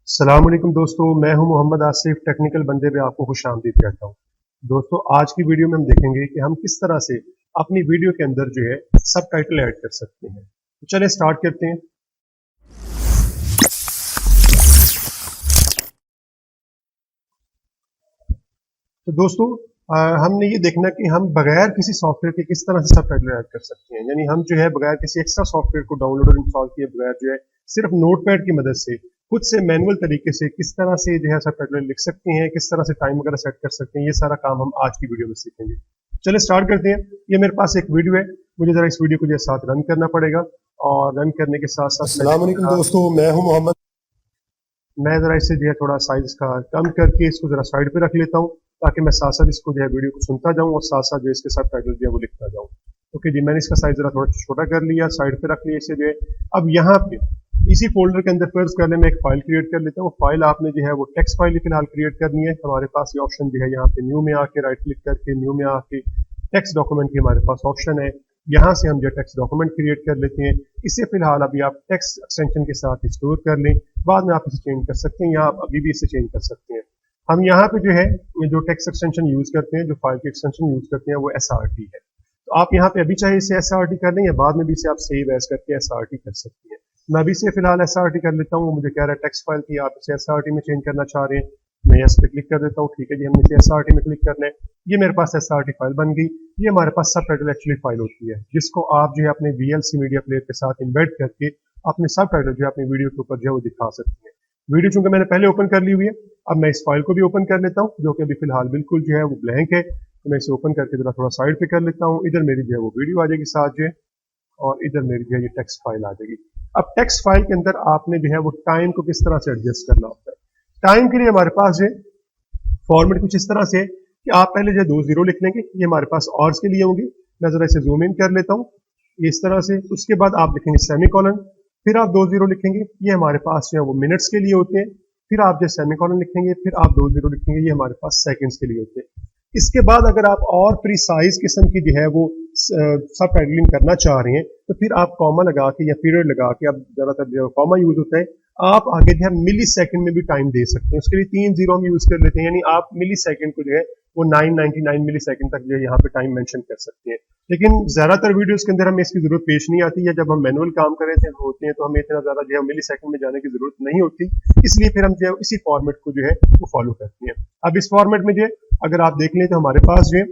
अस्सलामुअलैकुम दोस्तों, मैं हूं मोहम्मद आसिफ। टेक्निकल बंदे पे आपको खुशामदीद कहता हूं। दोस्तों, आज की वीडियो में हम देखेंगे कि हम किस तरह से अपनी वीडियो के अंदर जो है सबटाइटल ऐड कर सकते हैं। तो चलिए स्टार्ट करते हैं। तो दोस्तों, हमने ये देखना कि हम बगैर किसी सॉफ्टवेयर के किस तरह से सबटाइटल ऐड कर सकते हैं। यानी हम जो है बगैर किसी एक्स्ट्रा सॉफ्टवेयर को डाउनलोड और इंस्टॉल किए बगैर जो है सिर्फ नोटपैड की मदद से खुद से मैनुअल तरीके से किस तरह से जो है सबटाइटल लिख सकते हैं, किस तरह से टाइम वगैरह सेट कर सकते हैं। ये सारा काम हम आज की वीडियो में सीखेंगे। चलिए स्टार्ट करते हैं। ये मेरे पास एक वीडियो है, मुझे जरा इस वीडियो को जो साथ रन करना पड़ेगा और रन करने के साथ साथ अस्सलाम वालेकुम दोस्तों, मैं हूं मोहम्मद। मैं जरा इसे जो है थोड़ा साइज का कम करके इसको जरा साइड पे रख लेता हूँ ताकि मैं साथ साथ इसको जो है वीडियो को सुनता जाऊँ और साथ साथ जो इसके साथ टाइटल जो है वो लिखता जाऊँ। ओके जी, मैंने इसका साइज जरा थोड़ा छोटा कर लिया, साइड पे रख लिया इसे जो है। अब यहाँ पे इसी फोल्डर के अंदर फर्ज कर ले मैं एक फाइल क्रिएट कर लेता हूँ। फाइल आपने जो है वो टेक्स्ट फाइल फिलहाल क्रिएट करनी है। हमारे पास ये ऑप्शन जो है यहाँ पे न्यू में आके राइट क्लिक करके न्यू में आके टेक्स्ट डॉक्यूमेंट की हमारे पास ऑप्शन है। यहाँ से हम जो टेक्स्ट डॉक्यूमेंट क्रिएट कर लेते हैं। इसे फिलहाल अभी आप टेक्स्ट एक्सटेंशन के साथ स्टोर कर लें, बाद में आप इसे चेंज कर सकते हैं या आप अभी भी इसे चेंज कर सकते हैं। हम यहाँ पे जो है जो टेक्स्ट एक्सटेंशन यूज करते हैं, जो फाइल की एक्सटेंशन यूज करते हैं वो SRT है। तो आप यहाँ पे अभी चाहे इसे SRT कर लें या बाद में भी इसे आप सेव एज करके SRT कर सकते हैं। मैं अभी से फिलहाल SRT कर लेता हूँ। मुझे कह रहा है टेक्स्ट फाइल की, आप इसे SRT में चेंज करना चाह रहे हैं, मैं इस पर क्लिक कर देता हूँ। ठीक है जी, हमने इसे SRT में क्लिक करना है। ये मेरे पास SRT फाइल बन गई। ये हमारे पास सबटाइटल एक्चुअली फाइल होती है जिसको आप जो है अपने VLC मीडिया प्लेयर के साथ इम्बेड करके अपने सबटाइटल जो है अपनी वीडियो के ऊपर जो है वो दिखा सकते हैं। वीडियो चूंकि मैंने पहले ओपन कर ली हुई है, अब मैं इस फाइल को भी ओपन कर लेता हूँ जो कि अभी फिलहाल बिल्कुल जो है वो ब्लैंक है। तो मैं इसे ओपन करके जरा थोड़ा साइड पे कर लेता हूँ। इधर मेरी जो है वो वीडियो आ जाएगी साथ जो है, और इधर मेरी जो है ये टेक्स्ट फाइल आ जाएगी। अब टेक्स्ट फाइल के अंदर आपने जो है वो टाइम को किस तरह से एडजस्ट करना होता है। टाइम के लिए हमारे पास जो फॉर्मेट कुछ इस तरह से कि आप पहले जो 2 जीरो लिख लेंगे, ये हमारे पास ऑर्स के लिए होंगे। मैं जरा इसे जूम इन कर लेता हूँ इस तरह से। उसके बाद आप लिखेंगे सेमीकोलन, फिर आप 2 जीरो लिखेंगे, ये हमारे पास जो है वो मिनट्स के लिए होते हैं। फिर आप जो सेमीकोलन लिखेंगे, फिर आप 2 जीरो लिखेंगे, ये हमारे पास सेकंड्स के लिए होते हैं। इसके बाद अगर आप और प्रिसाइज किस्म की जो है वो सब टाइटलिंग करना चाह रहे हैं तो फिर आप कॉमा लगा के या पीरियड लगा के, अब ज्यादातर जो कॉमा यूज होता है, आप आगे जो है मिली सेकंड में भी टाइम दे सकते हैं। उसके लिए 3 जीरो हम यूज कर लेते हैं, यानी आप मिली सेकंड को जो है वो 999 मिली सेकंड तक जो है यहाँ पे टाइम मेंशन कर सकते हैं। लेकिन ज्यादातर वीडियोस के अंदर हमें इसकी जरूरत पेश नहीं आती है। जब हम मैनुअल काम कर रहे होते हैं तो हमें इतना ज्यादा जो है मिली सेकंड में जाने की जरूरत नहीं होती, इसलिए फिर हम जो है इसी फॉर्मेट को जो है वो फॉलो करते हैं। अब इस फॉर्मेट में जो है अगर आप देख लें तो हमारे पास जो है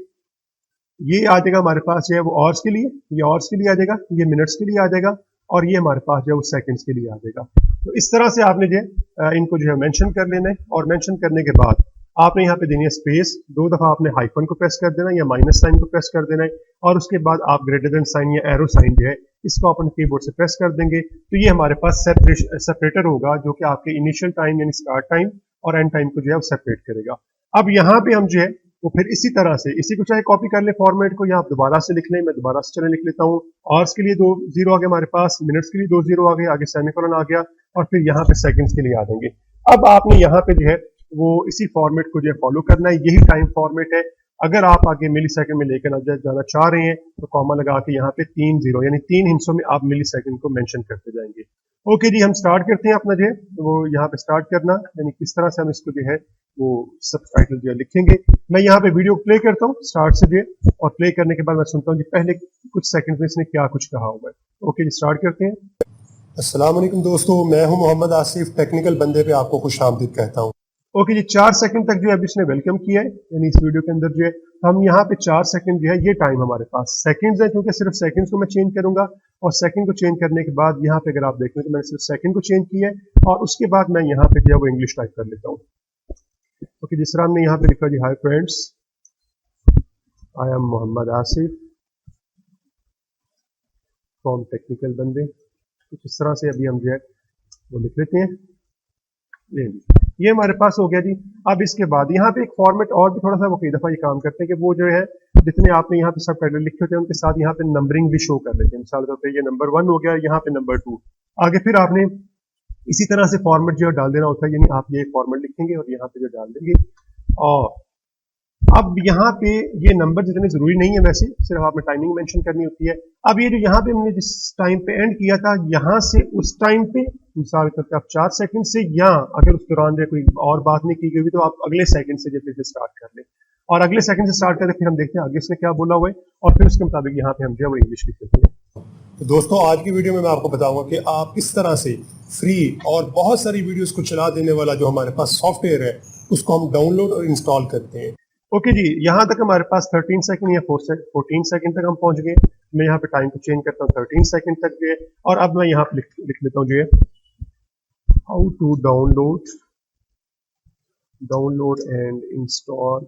ये आ जाएगा, हमारे पास जो है वो ऑर्स के लिए, ये ऑर्स के लिए आ जाएगा, ये मिनट्स के लिए आ जाएगा, और ये हमारे पास जो है वो सेकंड्स के लिए आ जाएगा। तो इस तरह से आपने जो है इनको जो है मेंशन कर लेना है, और मेंशन करने के बाद आपने यहाँ पे देनी है स्पेस। 2 दफा आपने हाइफन को प्रेस कर देना है या माइनस साइन को प्रेस कर देना है, और उसके बाद आप ग्रेटर देन साइन या एरो साइन जो है इसको अपने कीबोर्ड से प्रेस कर देंगे। तो ये हमारे पास सेपरेटर होगा जो कि आपके इनिशियल टाइम यानी स्टार्ट टाइम और एंड टाइम को जो है वो सेपरेट करेगा। अब यहाँ पे हम जो है वो फिर इसी तरह से इसी को चाहे कॉपी कर ले फॉर्मेट को, या आप दोबारा से लिख लें। मैं दोबारा से चले लिख लेता हूँ। आवर्स के लिए 2 जीरो आ गए हमारे पास, मिनट्स के लिए 2 जीरो आ गए, आगे सेमीकोलन आ गया, और फिर यहाँ पे सेकंड्स के लिए आ जाएंगे। अब आपने यहाँ पे जो है वो इसी फॉर्मेट को जो है फॉलो करना है। यही टाइम फॉर्मेट है। अगर आप आगे मिली सेकंड में लेकर जाना चाह रहे हैं तो कॉमा लगा के यहाँ पे 3 जीरो यानी 3 हिस्सों में आप मिली सेकंड को मेंशन करते जाएंगे। ओके जी, हम स्टार्ट करते हैं अपना जो है वो यहाँ पे स्टार्ट करना, यानी किस तरह से हम इसको जो है वो सबटाइटल जो है लिखेंगे। मैं यहाँ पे वीडियो प्ले करता हूँ स्टार्ट से जो है, और प्ले करने के बाद मैं सुनता हूँ जी पहले कुछ सेकंड में इसने क्या कुछ कहा हुआ है। ओके जी, स्टार्ट करते हैं। अस्सलाम वालेकुम दोस्तों, मैं हूं मोहम्मद आसिफ। टेक्निकल बंदे पे आपको खुशामदीद कहता हूं। ओके जी, 4 सेकंड तक जो है अभी इसने वेलकम किया है, यानी इस वीडियो के अंदर जो है हम यहाँ पे 4 सेकंड जो है ये टाइम हमारे पास सेकंड्स है, क्योंकि सिर्फ सेकंड्स को मैं चेंज करूंगा, और सेकंड को चेंज करने के बाद यहाँ पे अगर आप देखें तो मैंने सिर्फ सेकंड को चेंज किया है, और उसके बाद मैं यहाँ पे जो है वो इंग्लिश टाइप कर लेता हूँ। ओके, जिस तरह हमने यहाँ पे लिखा जी, hi friends, I am Mohammad Asif from Technical Bande. कुछ इस तरह से अभी हम जो है वो लिख लेते हैं। ये हमारे पास हो गया जी। अब इसके बाद यहाँ पे एक फॉर्मेट और भी थोड़ा सा वो कई दफा ये काम करते हैं कि वो जो है जितने आपने यहाँ पे सब टाइटल लिखे होते हैं उनके साथ यहाँ पे नंबरिंग भी शो कर लेते हैं। मिसाल के तौर पे ये नंबर 1 हो गया, यहाँ पे नंबर 2, आगे फिर आपने इसी तरह से फॉर्मेट जो है डाल देना होता है, यानी आप ये फॉर्मेट लिखेंगे और यहाँ पे जो डाल देंगे, और अब यहाँ पे ये नंबर जितने जरूरी नहीं है, वैसे सिर्फ आपने टाइमिंग मेंशन करनी होती है। अब ये जो यहाँ पे हमने जिस टाइम पे एंड किया था, यहाँ से उस टाइम पे मिसाल करके आप 4 सेकंड से, या अगर उस दौरान जो कोई और बात नहीं की गई तो आप अगले सेकंड से जो फिर से स्टार्ट कर लें, और अगले सेकंड से स्टार्ट करें, फिर हम देखते हैं आगे उसने क्या बोला हुआ है और फिर उसके मुताबिक यहाँ पे हम जो है वो इंग्लिश लिख देते हैं। तो दोस्तों आज की वीडियो में मैं आपको बताऊंगा कि आप किस तरह से फ्री और बहुत सारी वीडियोस को चला देने वाला जो हमारे पास सॉफ्टवेयर है उसको हम डाउनलोड और इंस्टॉल करते हैं। ओके जी, यहाँ तक हमारे पास 13 सेकंड या 14 सेकंड तक हम पहुंच गए। मैं यहाँ पे टाइम को चेंज करता हूँ 13 सेकंड तक जो है, और अब मैं यहाँ पे लिख लेता हूँ जो है how to download and install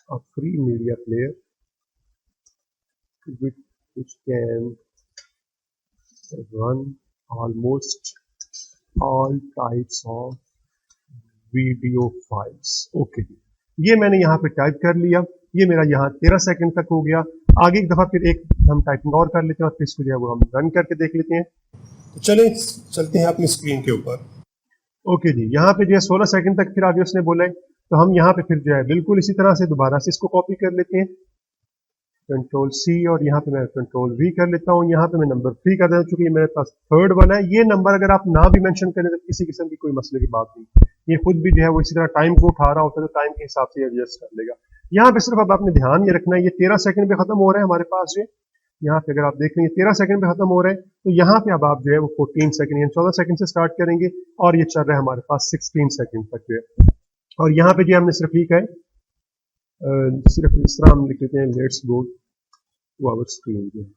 a free media player which can run almost all types of video files। Okay जी, ये मैंने यहाँ पे टाइप कर लिया, ये मेरा यहाँ 13 सेकंड तक हो गया। आगे एक दफा फिर एक हम टाइपिंग और कर लेते हैं और फिर इसको जो है वो हम रन करके देख लेते हैं। तो चलते हैं अपनी स्क्रीन के ऊपर। ओके जी, यहाँ पे जो है 16 सेकंड तक फिर आगे उसने बोला है, तो हम यहाँ पे फिर जो है बिल्कुल इसी तरह से दोबारा से इसको कॉपी कर लेते हैं, कंट्रोल सी, और यहाँ पे मैं कंट्रोल वी कर लेता हूँ। यहाँ पे मैं नंबर 3 कर देता हूँ, चूंकि मेरे पास थर्ड वाला है। ये नंबर अगर आप ना भी मेंशन करें तो किसी किस्म की कोई मसले की बात नहीं, ये खुद भी जो है वो इसी तरह टाइम को उठा रहा होता है तो टाइम के हिसाब से एडजस्ट कर लेगा। यहाँ पे सिर्फ अब आपने ध्यान ये रखना है, ये 13 सेकंड पे खत्म हो रहा है हमारे पास जो, यहाँ पे अगर आप देख लेंगे 13 सेकंड पे खत्म हो रहा है, तो यहाँ पे अब आप जो है वो 14 सेकंड यानी 14 सेकंड से स्टार्ट करेंगे और ये चल रहा है हमारे पास 16 सेकंड तक जो है। और यहाँ पे जो हमने सिर्फ लिखा है, सिर्फ इस तरह हम लिख लेते हैं let's go to our screen जो है।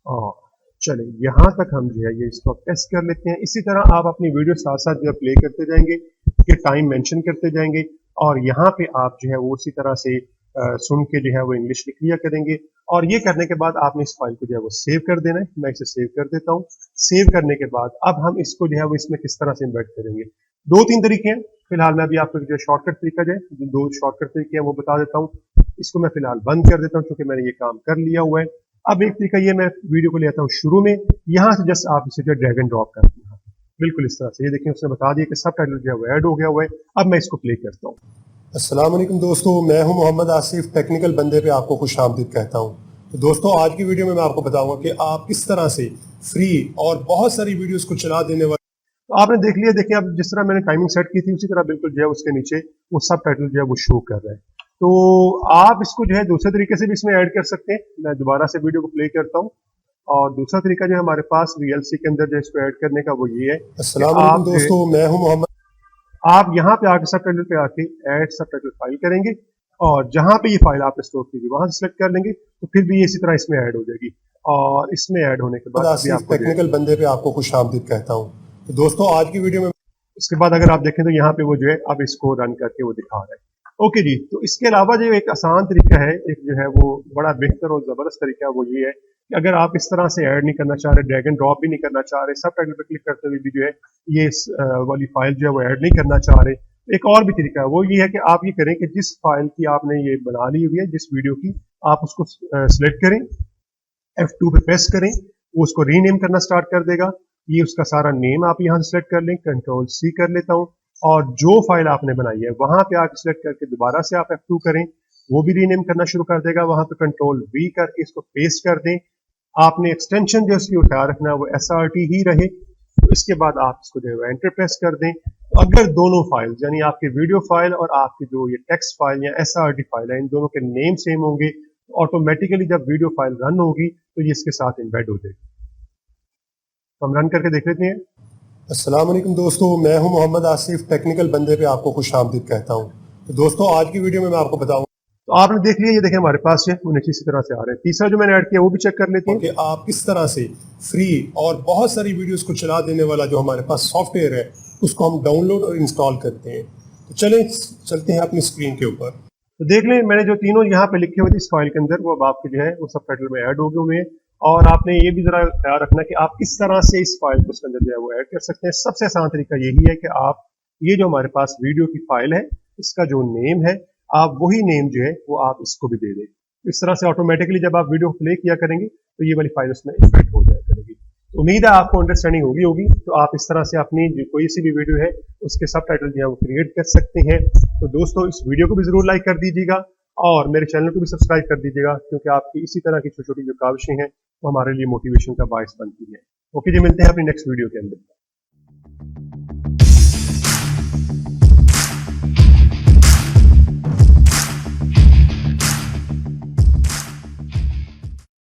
और चले यहाँ तक हम जो है ये इसको टेस्ट कर लेते हैं। इसी तरह आप अपनी वीडियो साथ साथ जो है प्ले करते जाएंगे, ये टाइम मेंशन करते जाएंगे, और यहाँ पे आप जो है वो उसी तरह से सुन के जो है वो इंग्लिश लिख लिया करेंगे। और ये करने के बाद आपने इस फाइल को जो है वो सेव कर देना है। मैं इसे सेव कर देता हूँ। सेव करने के बाद अब हम इसको जो है वो इसमें किस तरह से इम्बेड करेंगे, 2-3 तरीके हैं। फिलहाल मैं अभी आपको जो शॉर्टकट तरीका जो है, 2 शॉर्टकट तरीके हैं वो बता देता हूँ। इसको मैं फिलहाल बंद कर देता हूँ क्योंकि मैंने ये काम कर लिया हुआ है। अब एक तरीका ये, मैं वीडियो को ले आता हूँ शुरू में, यहाँ से जस्ट आप इसे जो ड्रैग एंड ड्रॉप करते हैं बिल्कुल इस तरह से। ये देखिए उसने बता दिया कि सब टाइटल जो है वो ऐड हो गया हुआ है। अब मैं इसको प्ले करता हूँ। अस्सलाम वालेकुम दोस्तों, मैं हूं मोहम्मद आसिफ, टेक्निकल बंदे पे आपको खुशामदीद कहता हूं। तो दोस्तों आज की वीडियो में मैं आपको बताऊंगा कि आप किस तरह से फ्री और बहुत सारी वीडियोस को चला देने वाले। तो आपने देख लिया, देखिए अब जिस तरह मैंने टाइमिंग सेट की थी उसी तरह बिल्कुल जो है उसके नीचे वो सब टाइटल जो है वो शो कर रहा है। तो आप इसको जो है दूसरे तरीके से भी इसमें ऐड कर सकते हैं। मैं दोबारा से वीडियो को प्ले करता हूँ, और दूसरा तरीका जो है हमारे पास VLC के अंदर जो इसको ऐड करने का वो ये है। अस्सलाम वालेकुम दोस्तों, मैं हूं मोहम्मद। आप यहाँ पे आके सब टाइटल पे आके ऐड सब टाइटल फाइल करेंगे, और जहाँ पे ये फाइल आपने स्टोर की थी वहां से सिलेक्ट कर लेंगे, तो फिर भी इसी तरह इसमें ऐड हो जाएगी। और इसमें ऐड होने के बाद टेक्निकल बंदे पे आपको खुशामदीद कहता हूँ। तो दोस्तों आज की वीडियो में उसके बाद अगर आप देखें तो यहाँ पे वो जो है अब इसको रन करके वो दिखा रहा है। ओके जी, तो इसके अलावा जो एक आसान तरीका है, एक जो है वो बड़ा बेहतर और जबरदस्त तरीका है, वो ये है कि अगर आप इस तरह से ऐड नहीं करना चाह रहे, ड्रैग एंड ड्रॉप भी नहीं करना चाह रहे, सब टाइटल पे क्लिक करते हुए भी जो है ये वाली फाइल जो है वो ऐड नहीं करना चाह रहे, एक और भी तरीका है, वो ये है कि आप ये करें कि जिस फाइल की आपने ये बना ली हुई है, जिस वीडियो की, आप उसको सिलेक्ट करें, F2 पे प्रेस करें, वो उसको रीनेम करना स्टार्ट कर देगा। ये उसका सारा नेम आप यहाँ से सिलेक्ट कर लें, कंट्रोल C कर लेता हूँ, और जो फाइल आपने बनाई है वहां पे आके सिलेक्ट करके दोबारा से आप F2 करें, वो भी रीनेम करना शुरू कर देगा। वहां पे कंट्रोल V करके इसको पेस्ट कर दें। आपने एक्सटेंशन जो इसकी उठा रखना है वो SRT ही रहे। तो इसके बाद आप इसको जो है एंटर प्रेस कर दें। तो अगर दोनों फाइल यानी आपकी वीडियो फाइल और आपकी जो ये टेक्स्ट फाइल या SRT फाइल है, इन दोनों के नेम सेम होंगे, तो ऑटोमेटिकली जब वीडियो फाइल रन होगी तो ये इसके साथ एम्बेड हो जाएगी। तो हम रन करके देख लेते हैं। अस्सलाम वालेकुम दोस्तों, मैं हूं मोहम्मद आसिफ, टेक्निकल बंदे पे आपको खुशामदीद कहता हूं। तो दोस्तों आज की वीडियो में मैं आपको बताऊंगा, तो आपने देख लिया, ये देखें हमारे पास वो नीचे इसी तरह से आ रहे हैं। तीसरा जो मैंने ऐड किया वो भी चेक कर लेते हैं कि आप किस तरह से फ्री और बहुत सारी वीडियोस को चला देने वाला जो हमारे पास सॉफ्टवेयर है उसको हम डाउनलोड और इंस्टॉल करते हैं। तो चलते हैं अपनी स्क्रीन के ऊपर। तो देख लें, मैंने जो तीनों यहाँ पे लिखे हुए थे इस फाइल के अंदर, वो अब आपके जो है वो सब टाइटल में ऐड हो गए हुए हैं। और आपने ये भी जरा ख्याल रखना कि आप किस तरह से इस फाइल को उसके अंदर जो है वो ऐड कर सकते हैं। सबसे आसान तरीका यही है कि आप ये जो हमारे पास वीडियो की फाइल है, इसका जो नेम है, आप वही नेम जो है वो आप इसको भी दे दें। इस तरह से ऑटोमेटिकली जब आप वीडियो प्ले किया करेंगे तो ये वाली फाइल उसमें इम्बेड हो जाया करेगी। तो उम्मीद है आपको अंडरस्टैंडिंग होगी। तो आप इस तरह से अपनी जो कोई सी भी वीडियो है उसके सब टाइटल जो है वो क्रिएट कर सकते हैं। तो दोस्तों इस वीडियो को भी जरूर लाइक कर दीजिएगा, और मेरे चैनल को भी सब्सक्राइब कर दीजिएगा, क्योंकि आपकी इसी तरह की छोटी छोटी जो काविशें हैं वो हमारे लिए मोटिवेशन का बायस बनती है। ओके जी, मिलते हैं अपनी नेक्स्ट वीडियो के अंदर।